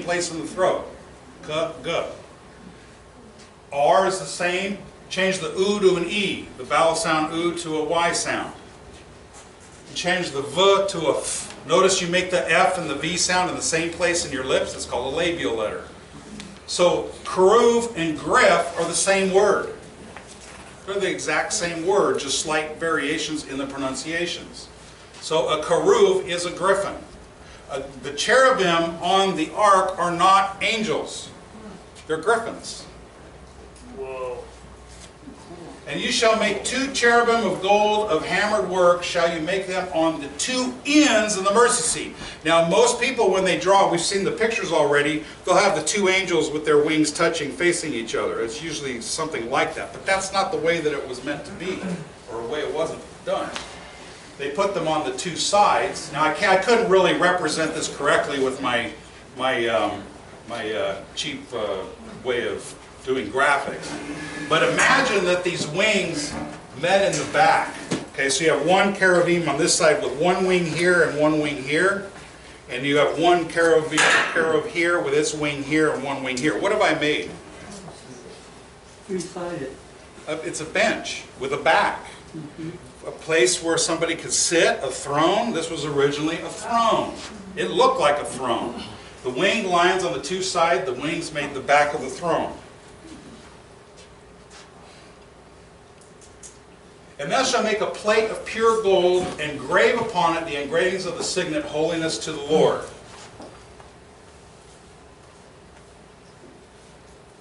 place in the throat. K, G. R is the same. Change the U to an E. The vowel sound U to a Y sound. Change the V to a F. Notice you make the F and the V sound in the same place in your lips. It's called a labial letter. So keruv and grif are the same word. They're the exact same word, just slight variations in the pronunciations. So a keruv is a griffin. The cherubim on the ark are not angels. They're griffins. Whoa. And you shall make 2 cherubim of gold of hammered work, shall you make them on the 2 ends of the mercy seat. Now most people when they draw, we've seen the pictures already, they'll have the 2 angels with their wings touching, facing each other. It's usually something like that. But that's not the way that it was meant to be, or the way it wasn't done. They put them on the 2 sides. Now I couldn't really represent this correctly with my cheap way of doing graphics. But imagine that these wings met in the back. Okay, so you have 1 cherubim on this side with 1 wing here and 1 wing here. And you have 1 cherub here with its wing here and 1 wing here. What have I made? 3-sided. It's a bench with a back. A place where somebody could sit, a throne. This was originally a throne. It looked like a throne. The winged lions on the 2 sides, the wings made the back of the throne. And thou shalt make a plate of pure gold, and grave upon it the engravings of the signet, holiness to the Lord.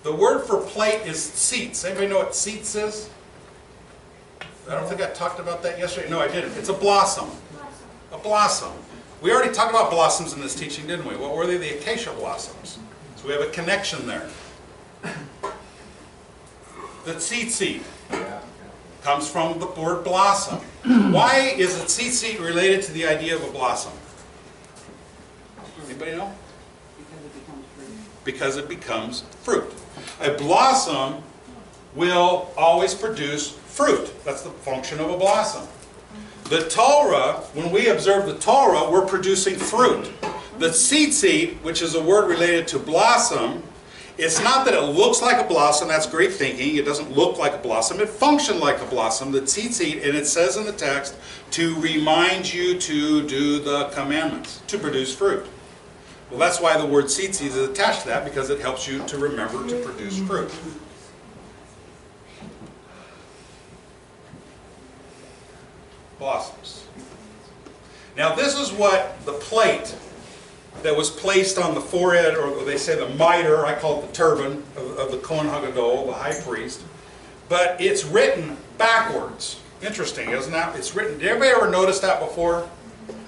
The word for plate is seats. Anybody know what seats is? I don't think I talked about that yesterday. No, I didn't. It's a blossom. A blossom. We already talked about blossoms in this teaching, didn't we? What were they? The acacia blossoms. So we have a connection there. The tzitzit comes from the word blossom. Why is a tzitzit related to the idea of a blossom? Anybody know? Because it becomes fruit. A blossom will always produce fruit. That's the function of a blossom. The Torah, when we observe the Torah, we're producing fruit. The tzitzit, which is a word related to blossom, it's not that it looks like a blossom, that's Greek thinking, it doesn't look like a blossom, it functions like a blossom, the tzitzit, and it says in the text, to remind you to do the commandments, to produce fruit. Well, that's why the word tzitzit is attached to that, because it helps you to remember to produce fruit. Blossoms. Now this is what the plate that was placed on the forehead, or they say the mitre, I call it the turban, of the Kohen HaGadol, the high priest. But it's written backwards. Interesting, isn't that? It's written, did anybody ever notice that before?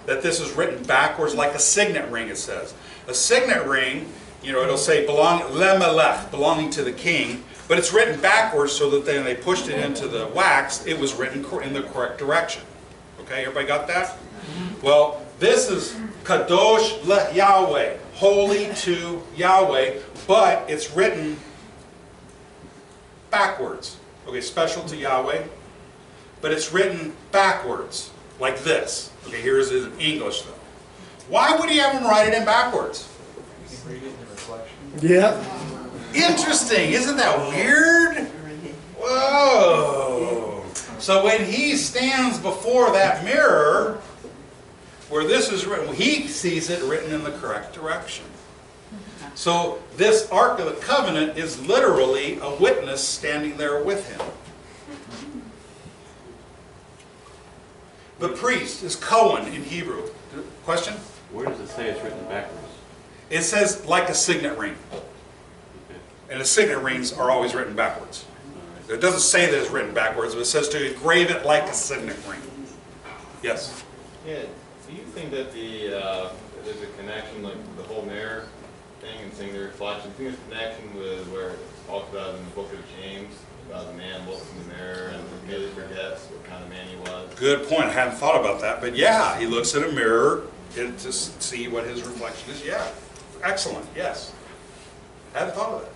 That this is written backwards, like a signet ring, it says. A signet ring, you know, it'll say lemelech, belonging to the king, but it's written backwards so that then they pushed it into the wax, it was written in the correct direction. Okay, everybody got that? Well, this is Kadosh le Yahweh, holy to Yahweh, but it's written backwards. Okay, special to Yahweh, but it's written backwards, like this. Okay, here's it in English though. Why would he have them write it in backwards? Yeah. Interesting, isn't that weird? Whoa! So when he stands before that mirror, where this is written, he sees it written in the correct direction. So this Ark of the Covenant is literally a witness standing there with him. The priest is Cohen in Hebrew. Question? Where does it say it's written backwards? It says like a signet ring. And the signet rings are always written backwards. It doesn't say that it's written backwards, but it says to engrave it like a signet ring. Yes? Yeah. Do you think that there's a connection, like the whole mirror thing and seeing the reflection? Do you think there's a connection with where it's talked about in the book of James, about the man looks in the mirror and immediately forgets what kind of man he was? Good point. I hadn't thought about that. But yeah, he looks in a mirror to see what his reflection is. Yeah. Excellent. Yes. Hadn't thought of that.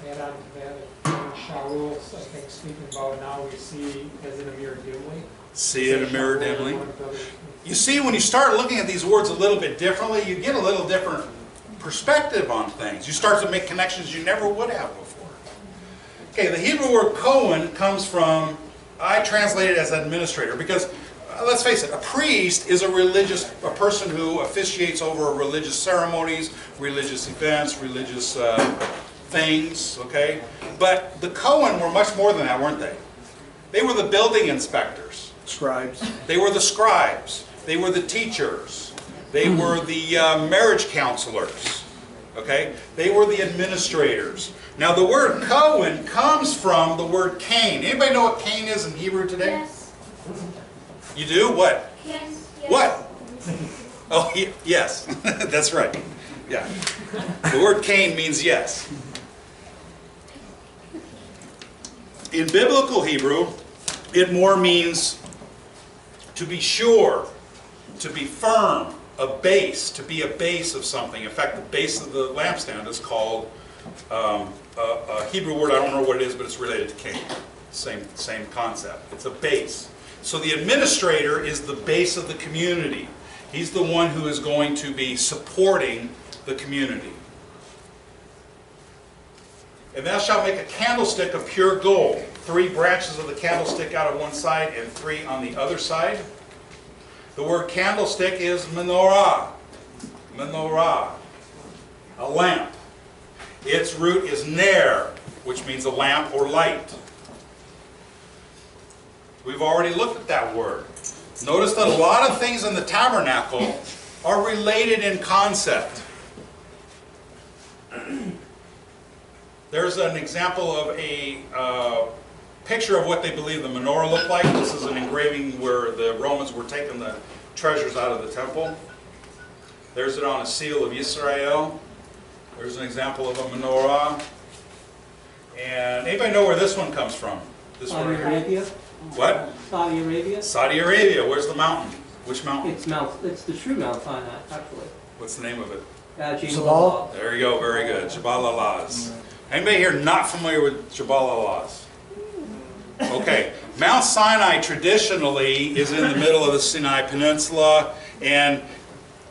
And on that, Shaul's, I think, speaking about now we see as in a mirror dimly. See in a mirror dimly. You see, when you start looking at these words a little bit differently, you get a little different perspective on things. You start to make connections you never would have before. Okay, the Hebrew word Cohen comes from, I translate it as administrator, because let's face it, a priest is a person who officiates over religious ceremonies, religious events, religious things, okay? But the Cohen were much more than that, weren't they? They were the building inspectors. Scribes. They were the scribes. They were the teachers. They were the marriage counselors. Okay? They were the administrators. Now the word Cohen comes from the word Cain. Anybody know what Cain is in Hebrew today? Yes. You do? What? Yes. What? Oh, yes. That's right. Yeah. The word Cain means yes. In biblical Hebrew, it more means to be sure, to be firm, a base, to be a base of something. In fact, the base of the lampstand is called a Hebrew word. I don't know what it is, but it's related to Cain. Same concept. It's a base. So the administrator is the base of the community. He's the one who is going to be supporting the community. And thou shalt make a candlestick of pure gold. 3 branches of the candlestick out of one side and 3 on the other side. The word candlestick is menorah. Menorah. A lamp. Its root is ner, which means a lamp or light. We've already looked at that word. Notice that a lot of things in the tabernacle are related in concept. There's an example of a picture of what they believe the menorah looked like. This is an engraving where the Romans were taking the treasures out of the temple. There's it on a seal of Israel. There's an example of a menorah. And anybody know where this one comes from? This one Saudi right here. Arabia? What? Saudi Arabia? Saudi Arabia. Where's the mountain? Which mountain? It's the true Mount Sinai, actually. What's the name of it? Jabal. There you go. Very good. Jabal al-Laz. Anybody here not familiar with Jabal al-Laz? Okay. Mount Sinai traditionally is in the middle of the Sinai Peninsula, and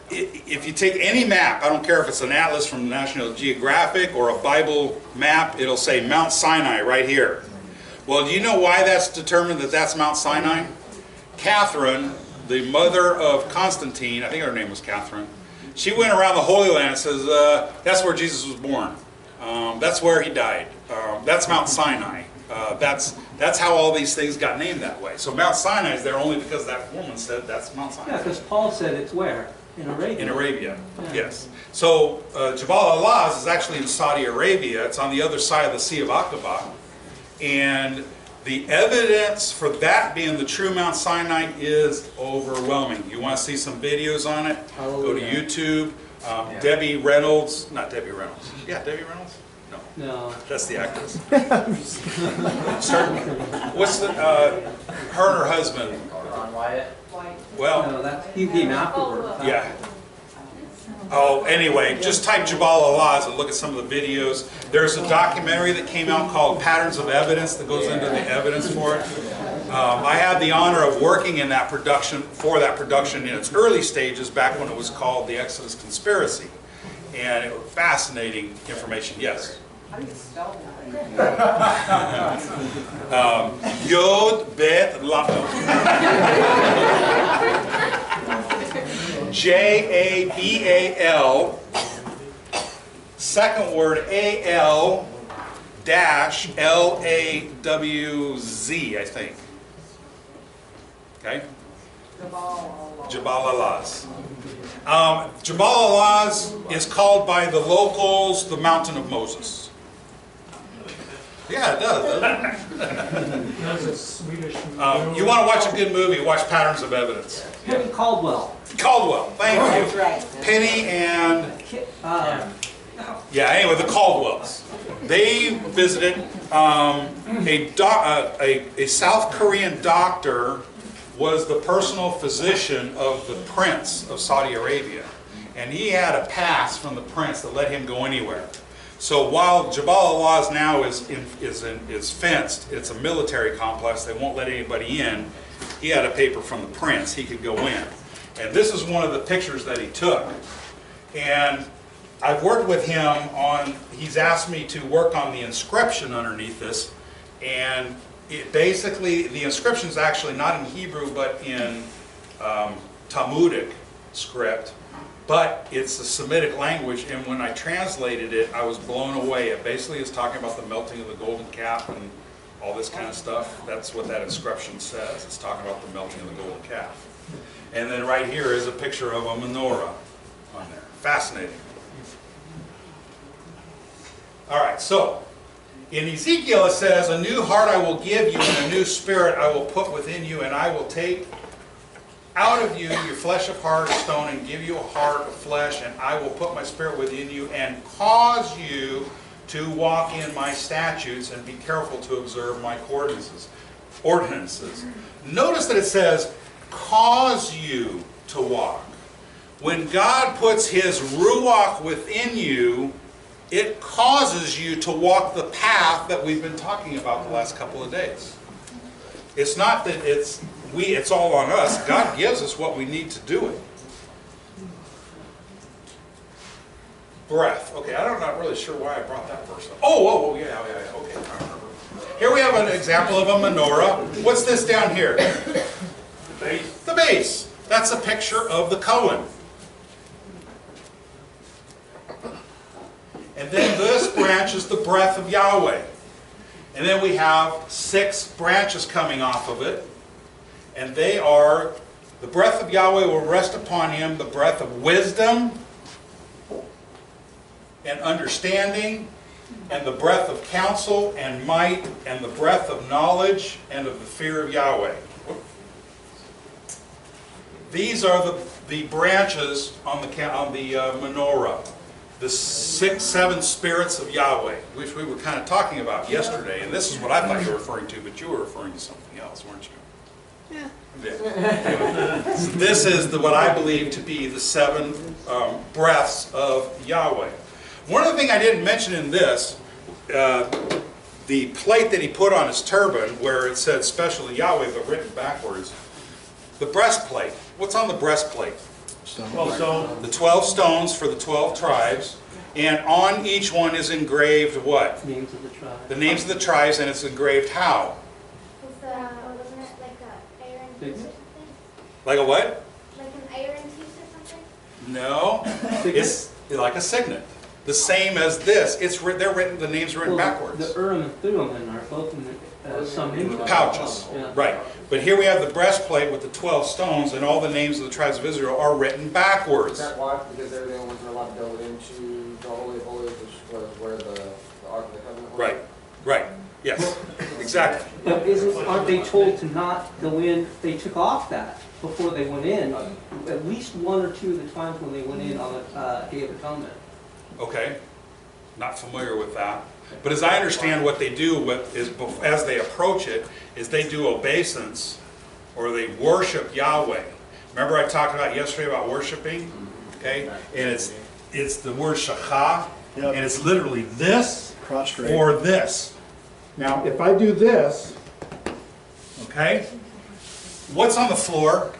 if you take any map, I don't care if it's an atlas from National Geographic or a Bible map, it'll say Mount Sinai right here. Well, do you know why that's determined that that's Mount Sinai? Catherine, the mother of Constantine, I think her name was Catherine, she went around the Holy Land and says, that's where Jesus was born. That's where he died. That's Mount Sinai. That's how all these things got named that way. So Mount Sinai is there only because that woman said that's Mount Sinai. Yeah, because Paul said it's where? In Arabia. In Arabia, Yeah. yes. So Jabal al-Laz is actually in Saudi Arabia. It's on the other side of the Sea of Aqaba. And the evidence for that being the true Mount Sinai is overwhelming. You want to see some videos on it? Go to YouTube. Debbie Reynolds, not Debbie Reynolds. Yeah, Debbie Reynolds? No. That's the actress. What's the, her and her husband? Ron Wyatt. Well, No, he came afterward. yeah. Oh, anyway, just type Jabal al-Laz and look at some of the videos. There's a documentary that came out called Patterns of Evidence that goes into the evidence for it. I had the honor of working in that production, in its early stages, back when it was called the Exodus Conspiracy. And it was fascinating information. Yes? How do you spell that? Yod Bet Lamed. Jabal, second word A-L dash L-A-W-Z, I think. Okay? Jabal al-Laz. Jabal al-Laz is called by the locals the Mountain of Moses. Yeah, it does, doesn't it? There's a Swedish movie. You want to watch a good movie, watch Patterns of Evidence. Penny Caldwell. Caldwell, thank That's you. right. Penny and, Yeah. anyway, the Caldwells. They visited a South Korean doctor was the personal physician of the prince of Saudi Arabia. And he had a pass from the prince that let him go anywhere. So while Jabal al-Laz now is fenced, it's a military complex, they won't let anybody in, he had a paper from the prince, he could go in. And this is one of the pictures that he took. And I've worked with him on, he's asked me to work on the inscription underneath this, and it basically, the inscription is actually not in Hebrew, but in Talmudic script, but it's a Semitic language, and when I translated it, I was blown away. It basically is talking about the melting of the golden calf and all this kind of stuff. That's what that inscription says. It's talking about the melting of the golden calf. And then right here is a picture of a menorah on there. Fascinating. All right, so in Ezekiel it says, "A new heart I will give you, and a new spirit I will put within you, and I will take out of you your flesh of heart of stone, and give you a heart of flesh, and I will put my spirit within you, and cause you to walk in my statutes, and be careful to observe my ordinances." Notice that it says, cause you to walk. When God puts His Ruach within you, it causes you to walk the path that we've been talking about the last couple of days. It's not that it's all on us. God gives us what we need to do it. Breath. Okay, I'm not really sure why I brought that verse up. Oh, yeah, okay, I remember. Here we have an example of a menorah. What's this down here? The base. The base. That's a picture of the Cohen. And then this branch is the breath of Yahweh. And then we have 6 branches coming off of it. And they are, the breath of Yahweh will rest upon him, the breath of wisdom and understanding, and the breath of counsel and might, and the breath of knowledge and of the fear of Yahweh. These are the branches on the menorah. The 7 spirits of Yahweh, which we were kind of talking about yesterday. And this is what I thought you were referring to, but you were referring to something else, weren't you? Yeah. Anyway, this is what I believe to be the 7 breaths of Yahweh. One other thing I didn't mention in this, the plate that he put on his turban, where it said special to Yahweh, but written backwards, the breastplate. What's on the breastplate? 12 stones. The 12 stones for the 12 tribes, and on each one is engraved what? Names of the tribes. The names of the tribes, and it's engraved how? Wasn't it like an iron piece or something? Like a what? Like an iron piece or something? No, it's like a signet. The same as this. They're written. The names are written backwards. The Urim and Thummim are both in some Pouches, yeah. right? But here we have the breastplate with the 12 stones, and all the names of the tribes of Israel are written backwards. Is that why? Because they're the only ones that are allowed to go into the Holy of Holies, which was where the Ark of the Covenant was? Right. Yes, exactly. But aren't they told to not go in? They took off that before they went in. At least 1 or 2 of the times when they went in on the Day of Atonement. Okay, not familiar with that. But as I understand what they do is, as they approach it, is they do obeisance, or they worship Yahweh. Remember I talked about yesterday about worshiping? Okay, and it's the word shachah, and it's literally this or this. Now, if I do this, okay, what's on the floor?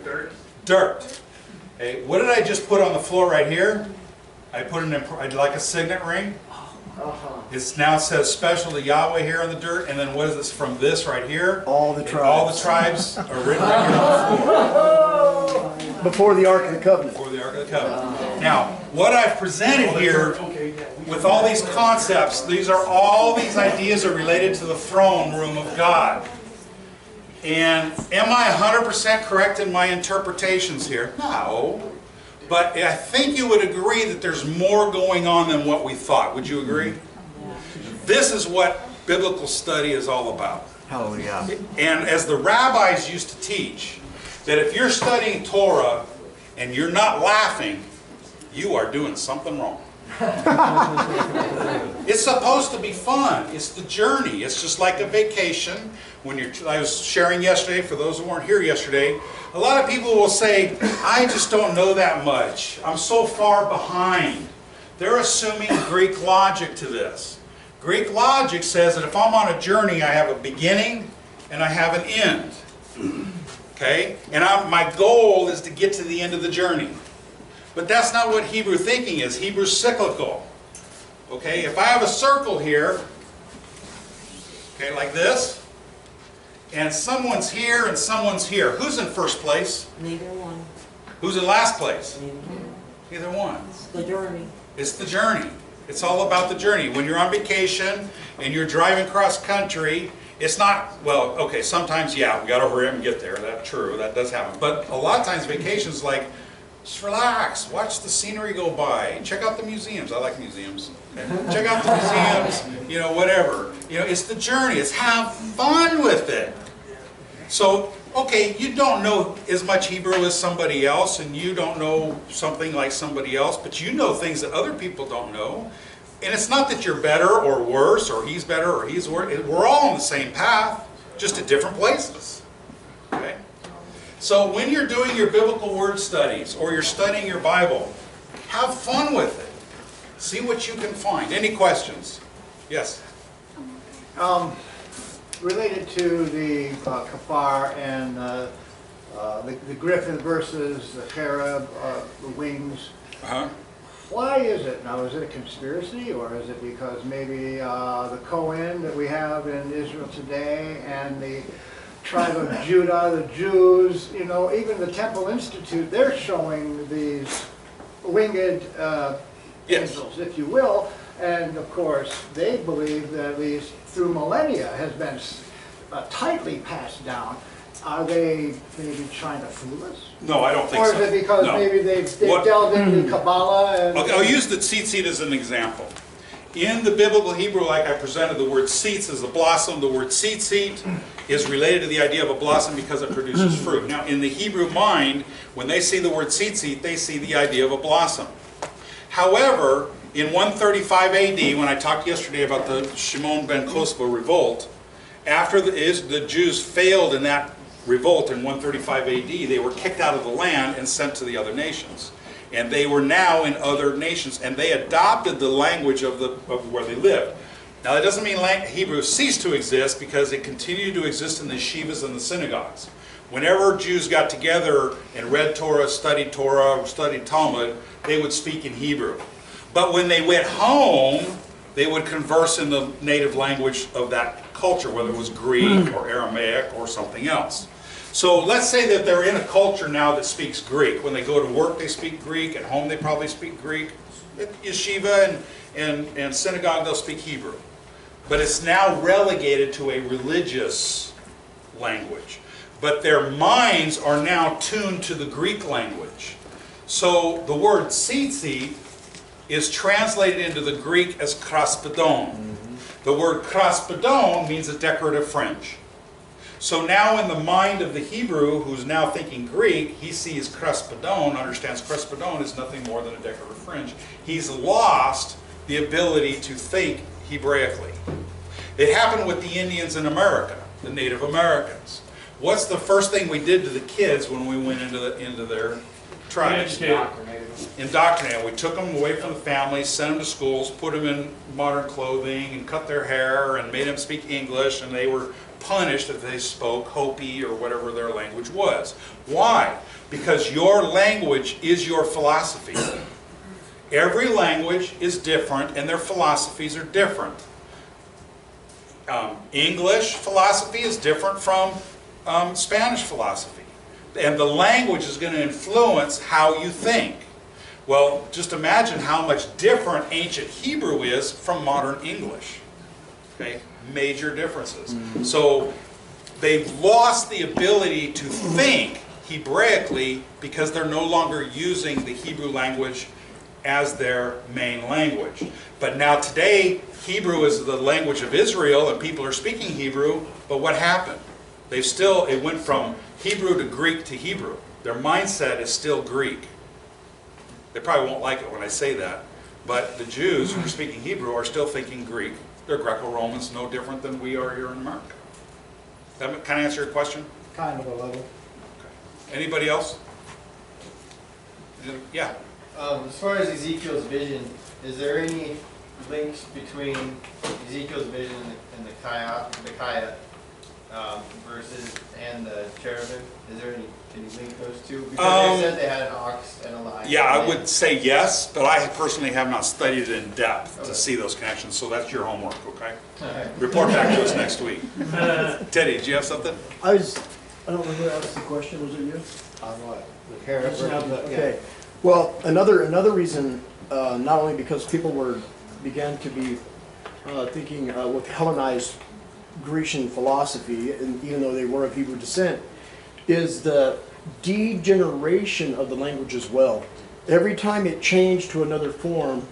Dirt. Dirt. Okay, what did I just put on the floor right here? I put I like a signet ring. It now says special to Yahweh here on the dirt, and then what is this from this right here? All the tribes. All the tribes are written right here on the floor. Before the Ark of the Covenant. Before the Ark of the Covenant. Now, what I've presented here with all these concepts, all these ideas are related to the throne room of God. And am I 100% correct in my interpretations here? No. But I think you would agree that there's more going on than what we thought. Would you agree? This is what biblical study is all about. Hallelujah. And as the rabbis used to teach, that if you're studying Torah and you're not laughing, you are doing something wrong. It's supposed to be fun. It's the journey. It's just like a vacation. I was sharing yesterday, for those who weren't here yesterday, a lot of people will say, I just don't know that much. I'm so far behind. They're assuming Greek logic to this. Greek logic says that if I'm on a journey, I have a beginning and I have an end. Okay? And my goal is to get to the end of the journey. But that's not what Hebrew thinking is. Hebrew's cyclical. Okay, if I have a circle here, okay, like this, and someone's here and someone's here, who's in first place? Neither one. Who's in last place? Neither one. Neither one. It's the journey. It's the journey. It's all about the journey. When you're on vacation and you're driving cross country, it's not, well, okay, sometimes, yeah, we got to hurry up and get there. That's true. That does happen. But a lot of times vacations like, just relax, watch the scenery go by, check out the museums. I like museums. Okay? Check out the museums, you know, whatever. You know, it's the journey. It's have fun with it. So, okay, you don't know as much Hebrew as somebody else, and you don't know something like somebody else, but you know things that other people don't know. And it's not that you're better or worse, or he's better or he's worse. We're all on the same path, just at different places. Okay? So when you're doing your biblical word studies, or you're studying your Bible, have fun with it. See what you can find. Any questions? Yes? Related to the kafar and the griffin versus the cherub, the wings. Uh-huh. Why is it? Now, is it a conspiracy, or is it because maybe the Cohen that we have in Israel today and the tribe of Judah, the Jews, you know, even the Temple Institute, they're showing these winged angels, if you will, and of course they believe that at least through millennia has been tightly passed down. Are they maybe trying to fool us? No, I don't think so. Or is it because maybe they've delved into Kabbalah? And I'll use the tzitzit as an example. In the biblical Hebrew, like I presented, the word tzitz is a blossom. The word tzitzit is related to the idea of a blossom because it produces fruit. Now, in the Hebrew mind, when they see the word tzitzit, they see the idea of a blossom. However, in 135 AD, when I talked yesterday about the Shimon ben Kosba revolt, after the Jews failed in that revolt in 135 AD, they were kicked out of the land and sent to the other nations. And they were now in other nations, and they adopted the language of where they lived. Now, that doesn't mean Hebrew ceased to exist, because it continued to exist in the yeshivas and the synagogues. Whenever Jews got together and read Torah, studied Talmud, they would speak in Hebrew. But when they went home, they would converse in the native language of that culture, whether it was Greek or Aramaic or something else. So let's say that they're in a culture now that speaks Greek. When they go to work, they speak Greek. At home, they probably speak Greek. At yeshiva and synagogue, they'll speak Hebrew. But it's now relegated to a religious language. But their minds are now tuned to the Greek language. So the word tzitzit is translated into the Greek as kraspedon. The word kraspedon means a decorative fringe. So now in the mind of the Hebrew, who's now thinking Greek, he sees kraspedon, understands kraspedon is nothing more than a decorative fringe. He's lost the ability to think Hebraically. It happened with the Indians in America, the Native Americans. What's the first thing we did to the kids when we went into their tribes? Indoctrinated. We took them away from the families, sent them to schools, put them in modern clothing, and cut their hair, and made them speak English, and they were punished if they spoke Hopi or whatever their language was. Why? Because your language is your philosophy. Every language is different, and their philosophies are different. English philosophy is different from Spanish philosophy. And the language is going to influence how you think. Well, just imagine how much different ancient Hebrew is from modern English. Okay? Major differences. So they've lost the ability to think Hebraically because they're no longer using the Hebrew language as their main language. But now today, Hebrew is the language of Israel, and people are speaking Hebrew, but what happened? It went from Hebrew to Greek to Hebrew. Their mindset is still Greek. They probably won't like it when I say that, but the Jews who are speaking Hebrew are still thinking Greek. They're Greco-Romans, no different than we are here in America. That kind of answer your question? kind of a level. Okay. Anybody else? Yeah. As far as Ezekiel's vision, is there any links between Ezekiel's vision and the Ayat verses and the cherubim? Is there any, can you link those two? Because they said they had an ox and a lion. Yeah, I would say yes, but I personally have not studied it in depth to see those connections, so that's your homework, okay? Okay. Report back to us next week. Teddy, do you have something? I don't remember who asked the question, was it you? On what? The carrot? Okay. Well, another reason, not only because people began to be thinking with Hellenized Grecian philosophy, and even though they were of Hebrew descent, is the degeneration of the language as well. Every time it changed to another form,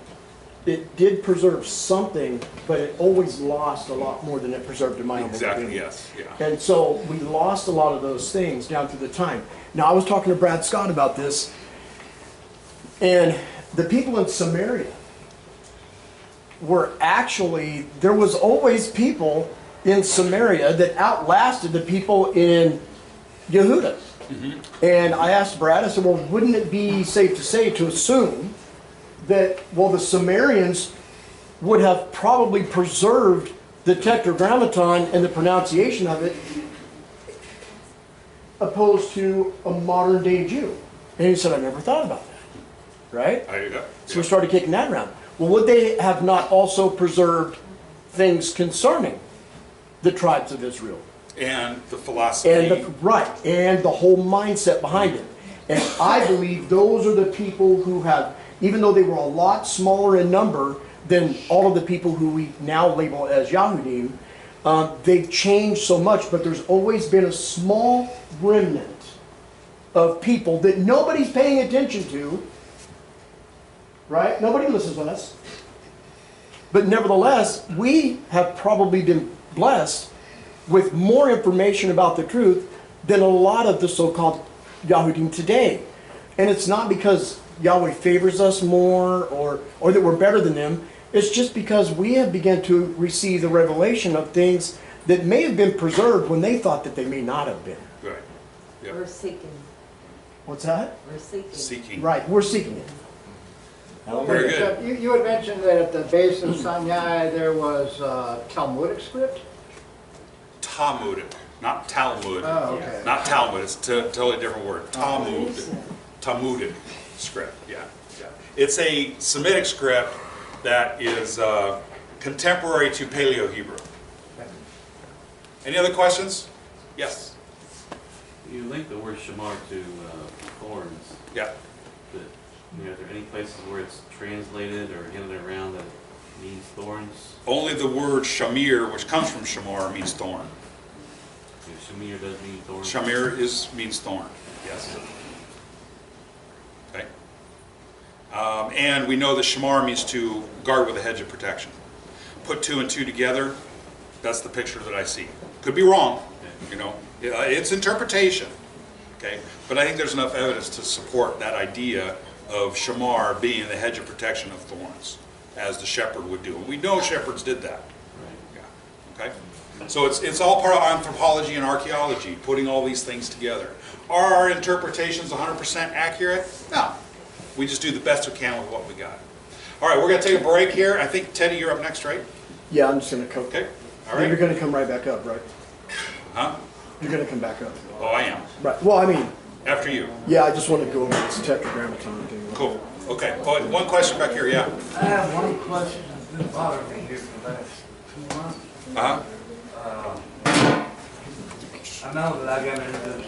it did preserve something, but it always lost a lot more than it preserved in my humble Exactly, opinion. yes, yeah. And so we lost a lot of those things down through the time. Now, I was talking to Brad Scott about this, and the people in Samaria were actually, there was always people in Samaria that outlasted the people in Yehuda. And I asked Brad, I said, well, wouldn't it be safe to say, to assume that, well, the Sumerians would have probably preserved the Tetragrammaton and the pronunciation of it opposed to a modern day Jew? And he said, I never thought about that. Right? There you go. So we started kicking that around. Well, would they have not also preserved things concerning the tribes of Israel? And the philosophy. And the whole mindset behind it. And I believe those are the people who have, even though they were a lot smaller in number than all of the people who we now label as Yahudim, they've changed so much, but there's always been a small remnant of people that nobody's paying attention to, right? Nobody listens to us. But nevertheless, we have probably been blessed with more information about the truth than a lot of the so-called Yahudim today. And it's not because Yahweh favors us more or that we're better than them. It's just because we have begun to receive the revelation of things that may have been preserved when they thought that they may not have been. Right. Yep. We're seeking. What's that? We're seeking. Seeking. Right, we're seeking it. Very good. You had mentioned that at the base of Sinai there was Talmudic script? Talmudic, not Talmud. Oh, okay. Not Talmud, it's a totally different word. Talmud. Talmudic script, yeah. It's a Semitic script that is contemporary to paleo-hebrew. Any other questions? Yes. You link the word shamar to thorns. Yeah. But, are there any places where it's translated or handed around that means thorns? Only the word shamir, which comes from shamar, means thorn. Shamir does mean thorn. Shamir means thorn, yes. Okay. And we know that shamar means to guard with a hedge of protection. Put two and two together, that's the picture that I see. Could be wrong, it's interpretation, okay? But I think there's enough evidence to support that idea of shamar being the hedge of protection of thorns, as the shepherd would do. And we know shepherds did that. Right. Yeah. Okay? So it's all part of anthropology and archaeology, putting all these things together. Are our interpretations 100% accurate? No. We just do the best we can with what we got. All right, we're going to take a break here. I think, Teddy, you're up next, right? Yeah, I'm just going to come. Okay. All Then right. you're going to come right back up, right? Huh? You're going to come back up. Oh, I am. Right. Well, I mean, After you. yeah, I just want to go over this Tetragrammaton thing. Cool. Okay. Oh, one question back here, yeah. I have one question that's been bothering me here for the last 2 months. Uh-huh. I know that I got into